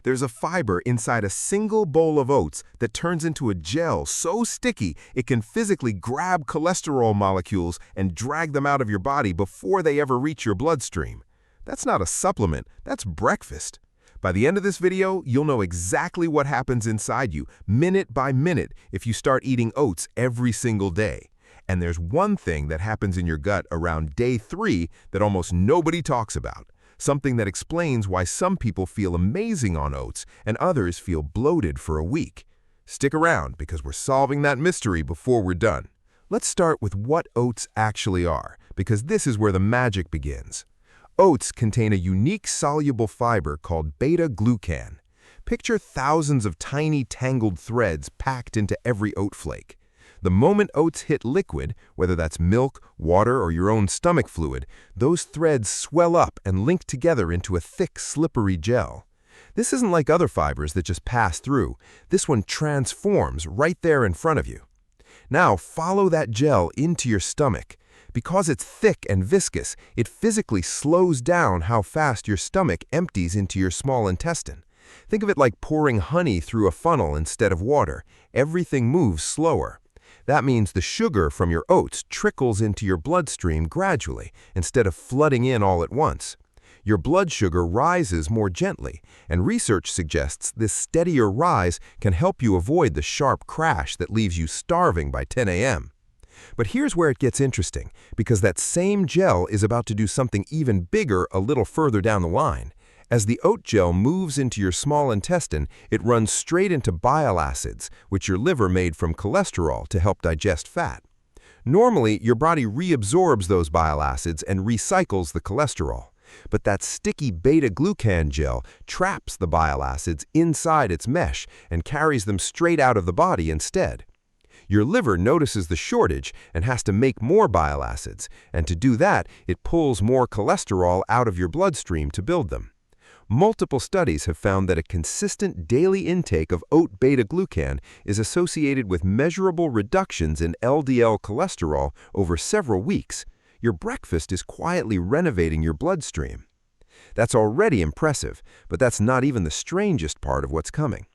There's a fiber inside a single bowl of oats that turns into a gel so sticky it can physically grab cholesterol molecules and drag them out of your body before they ever reach your bloodstream. That's not a supplement, that's breakfast. By the end of this video, you'll know exactly what happens inside you, minute by minute, if you start eating oats every single day. And there's one thing that happens in your gut around day 3 that almost nobody talks about. Something that explains why some people feel amazing on oats and others feel bloated for a week. Stick around because we're solving that mystery before we're done. Let's start with what oats actually are, because this is where the magic begins. Oats contain a unique soluble fiber called beta-glucan. Picture thousands of tiny tangled threads packed into every oat flake. The moment oats hit liquid, whether that's milk, water, or your own stomach fluid, those threads swell up and link together into a thick, slippery gel. This isn't like other fibers that just pass through. This one transforms right there in front of you. Now follow that gel into your stomach. Because it's thick and viscous, it physically slows down how fast your stomach empties into your small intestine. Think of it like pouring honey through a funnel instead of water. Everything moves slower. That means the sugar from your oats trickles into your bloodstream gradually instead of flooding in all at once. Your blood sugar rises more gently, and research suggests this steadier rise can help you avoid the sharp crash that leaves you starving by 10 a.m. But here's where it gets interesting, because that same gel is about to do something even bigger a little further down the line. As the oat gel moves into your small intestine, it runs straight into bile acids, which your liver made from cholesterol to help digest fat. Normally, your body reabsorbs those bile acids and recycles the cholesterol. But that sticky beta-glucan gel traps the bile acids inside its mesh and carries them straight out of the body instead. Your liver notices the shortage and has to make more bile acids, and to do that, it pulls more cholesterol out of your bloodstream to build them. Multiple studies have found that a consistent daily intake of oat beta-glucan is associated with measurable reductions in LDL cholesterol over several weeks. Your breakfast is quietly renovating your bloodstream. That's already impressive, but that's not even the strangest part of what's coming.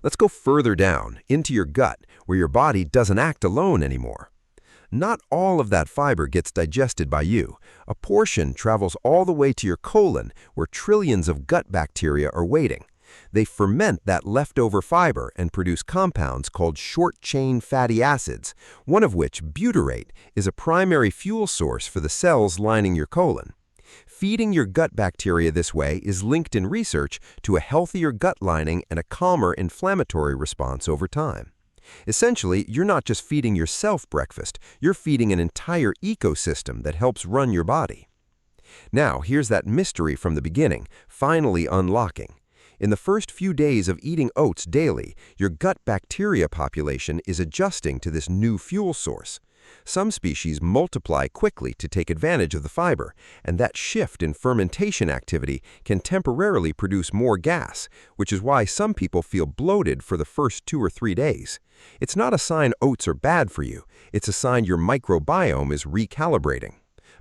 Let's go further down, into your gut, where your body doesn't act alone anymore. Not all of that fiber gets digested by you. A portion travels all the way to your colon, where trillions of gut bacteria are waiting. They ferment that leftover fiber and produce compounds called short-chain fatty acids, one of which, butyrate, is a primary fuel source for the cells lining your colon. Feeding your gut bacteria this way is linked in research to a healthier gut lining and a calmer inflammatory response over time. Essentially, you're not just feeding yourself breakfast, you're feeding an entire ecosystem that helps run your body. Now, here's that mystery from the beginning, finally unlocking. In the first few days of eating oats daily, your gut bacteria population is adjusting to this new fuel source. Some species multiply quickly to take advantage of the fiber, and that shift in fermentation activity can temporarily produce more gas, which is why some people feel bloated for the first 2 or 3 days. It's not a sign oats are bad for you, it's a sign your microbiome is recalibrating.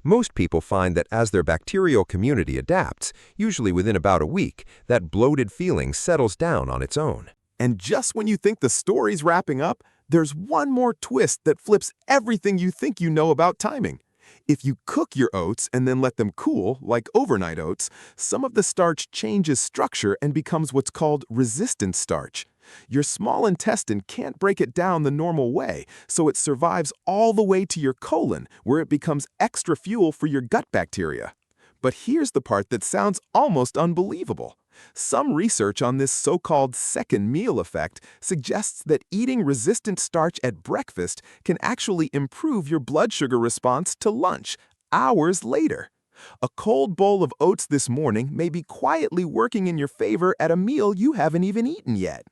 Most people find that as their bacterial community adapts, usually within about a week, that bloated feeling settles down on its own. And just when you think the story's wrapping up, there's one more twist that flips everything you think you know about timing. If you cook your oats and then let them cool, like overnight oats, some of the starch changes structure and becomes what's called resistant starch. Your small intestine can't break it down the normal way, so it survives all the way to your colon, where it becomes extra fuel for your gut bacteria. But here's the part that sounds almost unbelievable. Some research on this so-called second meal effect suggests that eating resistant starch at breakfast can actually improve your blood sugar response to lunch, hours later. A cold bowl of oats this morning may be quietly working in your favor at a meal you haven't even eaten yet.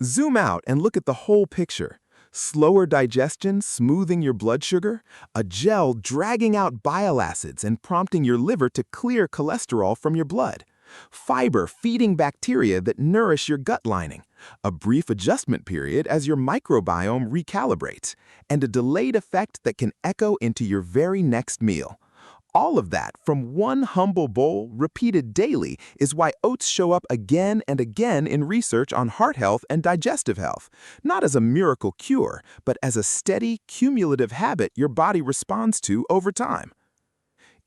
Zoom out and look at the whole picture. Slower digestion smoothing your blood sugar, a gel dragging out bile acids and prompting your liver to clear cholesterol from your blood, fiber feeding bacteria that nourish your gut lining, a brief adjustment period as your microbiome recalibrates, and a delayed effect that can echo into your very next meal. All of that from one humble bowl repeated daily is why oats show up again and again in research on heart health and digestive health, not as a miracle cure, but as a steady, cumulative habit your body responds to over time.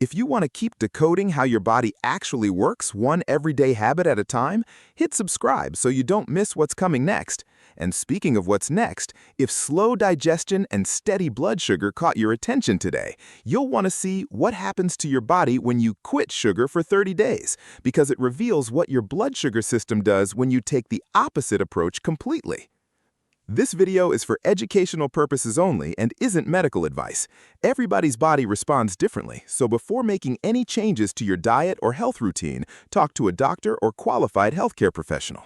If you want to keep decoding how your body actually works one everyday habit at a time, hit subscribe so you don't miss what's coming next. And speaking of what's next, if slow digestion and steady blood sugar caught your attention today, you'll want to see what happens to your body when you quit sugar for 30 days, because it reveals what your blood sugar system does when you take the opposite approach completely. This video is for educational purposes only and isn't medical advice. Everybody's body responds differently, so before making any changes to your diet or health routine, talk to a doctor or qualified healthcare professional.